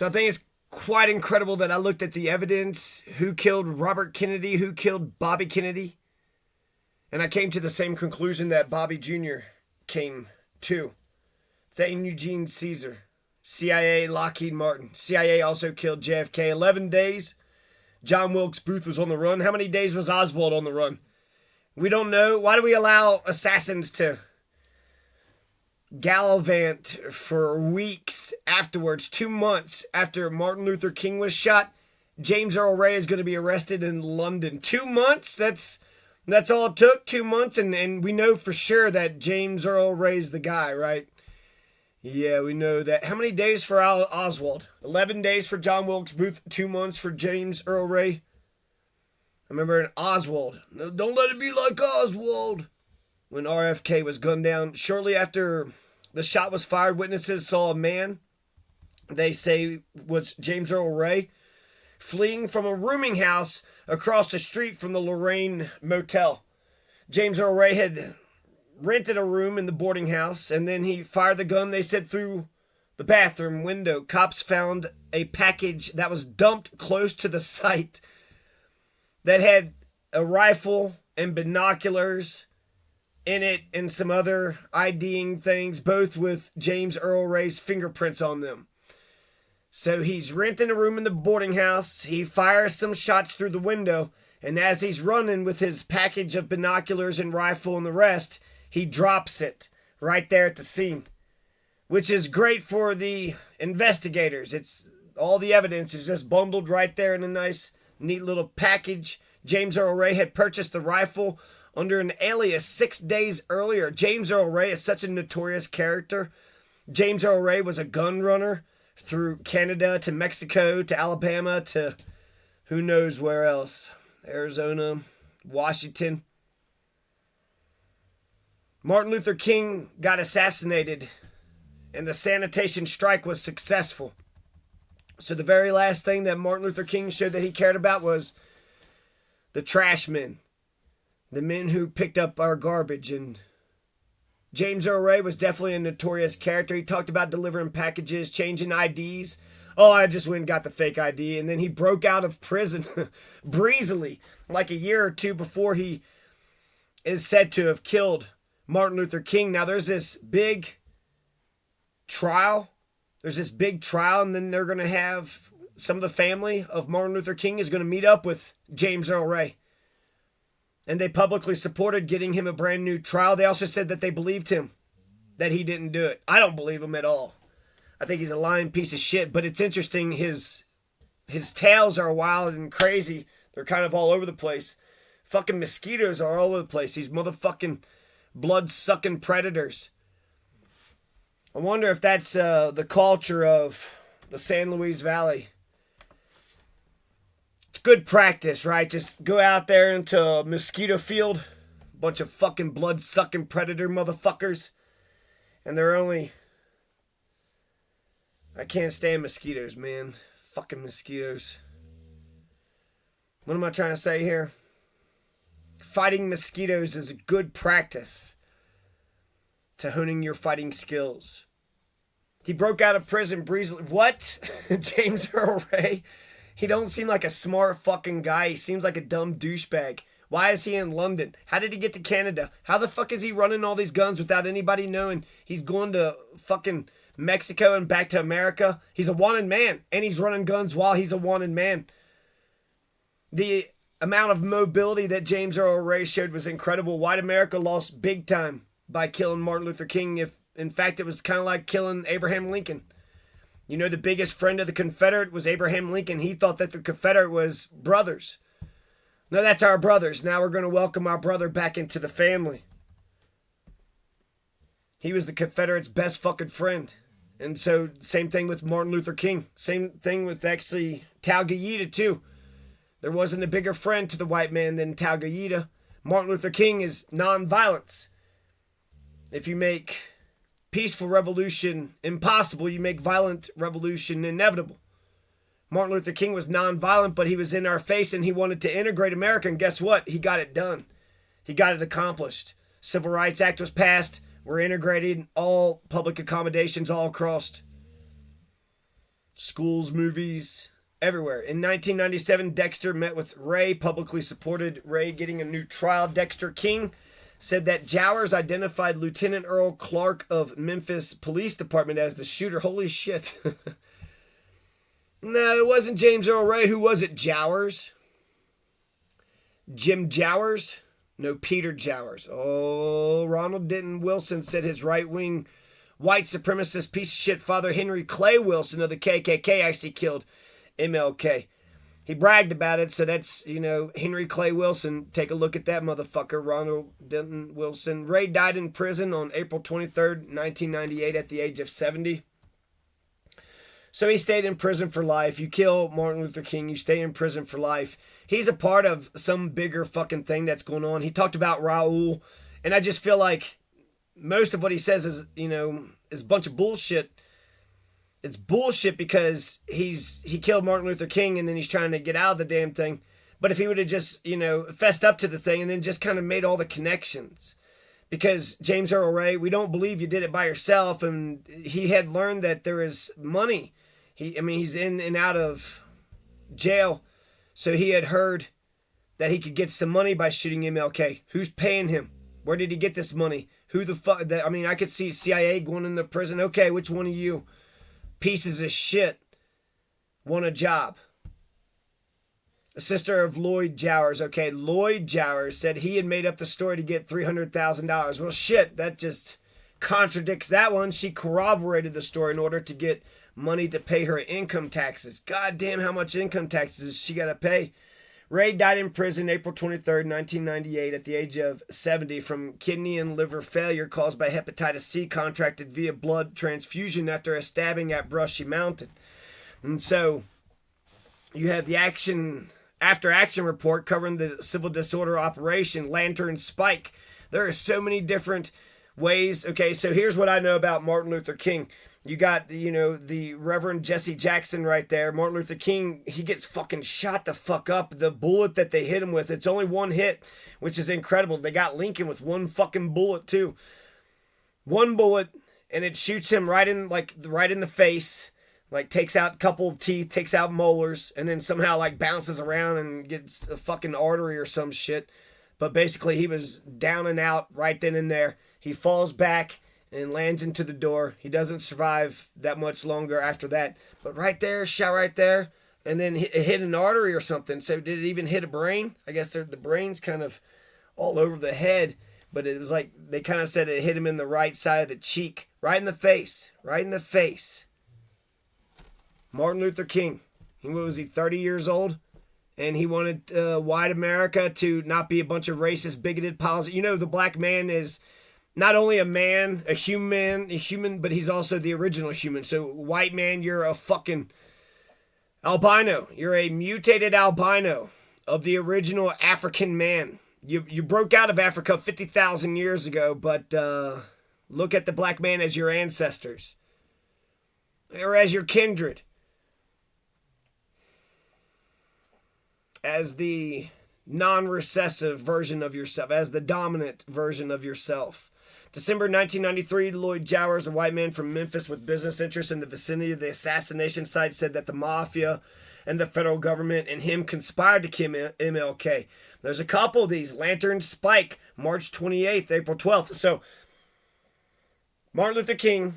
So I think it's quite incredible that I looked at the evidence, who killed Robert Kennedy, who killed Bobby Kennedy, and I came to the same conclusion that Bobby Jr. came to. Thane Eugene Caesar, CIA, Lockheed Martin. CIA also killed JFK. 11 days. John Wilkes Booth was on the run. How many days was Oswald on the run? We don't know. Why do we allow assassins to gallivant for weeks afterwards? 2 months after Martin Luther King was shot, James Earl Ray is going to be arrested in London. 2 months? That's all it took, 2 months, and we know for sure that James Earl Ray's the guy, right? Yeah, we know that. How many days for Oswald? 11 days for John Wilkes Booth, 2 months for James Earl Ray. I remember in Oswald. No, don't let it be like Oswald. When RFK was gunned down, shortly after the shot was fired, witnesses saw a man, they say was James Earl Ray, fleeing from a rooming house across the street from the Lorraine Motel. James Earl Ray had rented a room in the boarding house, and then he fired the gun, they said, through the bathroom window. Cops found a package that was dumped close to the site that had a rifle and binoculars in it and some other IDing things, both with James Earl Ray's fingerprints on them. So he's renting a room in the boarding house. He fires some shots through the window, and as he's running with his package of binoculars and rifle and the rest, he drops it right there at the scene, which is great for the investigators. It's all the evidence is just bundled right there in a nice, neat little package. James Earl Ray had purchased the rifle under an alias 6 days earlier. James Earl Ray is such a notorious character. James Earl Ray was a gun runner through Canada to Mexico to Alabama to who knows where else. Arizona, Washington. Martin Luther King got assassinated, and the sanitation strike was successful. So the very last thing that Martin Luther King showed that he cared about was the trash men, the men who picked up our garbage. And James Earl Ray was definitely a notorious character. He talked about delivering packages, changing IDs. Oh, I just went and got the fake ID. And then he broke out of prison breezily, like a year or two before he is said to have killed Martin Luther King. Now, there's this big trial. And then they're going to have some of the family of Martin Luther King is going to meet up with James Earl Ray. And they publicly supported getting him a brand new trial. They also said that they believed him, that he didn't do it. I don't believe him at all. I think he's a lying piece of shit. But it's interesting, his tales are wild and crazy. They're kind of all over the place. Fucking mosquitoes are all over the place. These motherfucking blood-sucking predators. I wonder if that's the culture of the San Luis Valley. It's good practice, right? Just go out there into a mosquito field. Bunch of fucking blood-sucking predator motherfuckers. And they're only... I can't stand mosquitoes, man. Fucking mosquitoes. What am I trying to say here? Fighting mosquitoes is a good practice to honing your fighting skills. He broke out of prison breezily. What? James Earl Ray? He don't seem like a smart fucking guy. He seems like a dumb douchebag. Why is he in London? How did he get to Canada? How the fuck is he running all these guns without anybody knowing he's going to fucking Mexico and back to America? He's a wanted man, and he's running guns while he's a wanted man. The amount of mobility that James Earl Ray showed was incredible. White America lost big time by killing Martin Luther King. If in fact it was kind of like killing Abraham Lincoln. You know, the biggest friend of the Confederate was Abraham Lincoln. He thought that the Confederate was brothers. No, that's our brothers. Now we're going to welcome our brother back into the family. He was the Confederate's best fucking friend. And so, same thing with Martin Luther King. Same thing with actually Talgeeta too. There wasn't a bigger friend to the white man than Talgeeta. Martin Luther King is nonviolence. If you make peaceful revolution impossible, you make violent revolution inevitable. Martin Luther King was nonviolent, but he was in our face and he wanted to integrate America. And guess what? He got it done. He got it accomplished. Civil Rights Act was passed. We're integrated. All public accommodations all across. schools, movies, everywhere. In 1997, Dexter met with Ray, publicly supported Ray getting a new trial. Dexter King said that Jowers identified Lieutenant Earl Clark of Memphis Police Department as the shooter. Holy shit. No, it wasn't James Earl Ray. Who was it? Jowers? Jim Jowers? No, Peter Jowers. Oh, Ronald Denton Wilson said his right-wing white supremacist piece of shit father Henry Clay Wilson of the KKK actually killed MLK. He bragged about it, so that's, Henry Clay Wilson. Take a look at that motherfucker, Ronald Denton Wilson. Ray died in prison on April 23rd, 1998 at the age of 70. So he stayed in prison for life. You kill Martin Luther King, you stay in prison for life. He's a part of some bigger fucking thing that's going on. He talked about Raul, and I just feel like most of what he says is, is a bunch of bullshit. It's bullshit because he killed Martin Luther King and then he's trying to get out of the damn thing. But if he would have just, fessed up to the thing and then just kind of made all the connections. Because James Earl Ray, we don't believe you did it by yourself, and he had learned that there is money. He's in and out of jail, so he had heard that he could get some money by shooting MLK. Who's paying him? Where did he get this money? Who the fuck? I could see CIA going into prison. Okay, which one of you pieces of shit want a job? A sister of Lloyd Jowers. Okay, Lloyd Jowers said he had made up the story to get $300,000. Well, shit, that just contradicts that one. She corroborated the story in order to get money to pay her income taxes. God damn, how much income taxes she got to pay. Ray died in prison April 23rd, 1998 at the age of 70 from kidney and liver failure caused by hepatitis C contracted via blood transfusion after a stabbing at Brushy Mountain. And so you have the after action report covering the civil disorder operation, Lantern Spike. There are so many different ways. Okay, so here's what I know about Martin Luther King. You got, the Reverend Jesse Jackson right there. Martin Luther King, he gets fucking shot the fuck up. The bullet that they hit him with, it's only one hit, which is incredible. They got Lincoln with one fucking bullet too. One bullet, and it shoots him right in the face. Takes out a couple of teeth, takes out molars, and then somehow bounces around and gets a fucking artery or some shit. But basically he was down and out right then and there. He falls back and lands into the door. He doesn't survive that much longer after that. But right there, shot right there, and then it hit an artery or something. So did it even hit a brain? I guess the brain's kind of all over the head, but it was they kind of said it hit him in the right side of the cheek, right in the face, right in the face. Martin Luther King, was he 30 years old? And he wanted white America to not be a bunch of racist, bigoted policies. The black man is not only a man, a human, but he's also the original human. So white man, you're a fucking albino. You're a mutated albino of the original African man. You broke out of Africa 50,000 years ago, but look at the black man as your ancestors. Or as your kindred. As the non-recessive version of yourself, as the dominant version of yourself. December 1993, Lloyd Jowers, a white man from Memphis with business interests in the vicinity of the assassination site, said that the mafia and the federal government and him conspired to kill MLK. There's a couple of these. Lantern Spike, March 28th, April 12th. So, Martin Luther King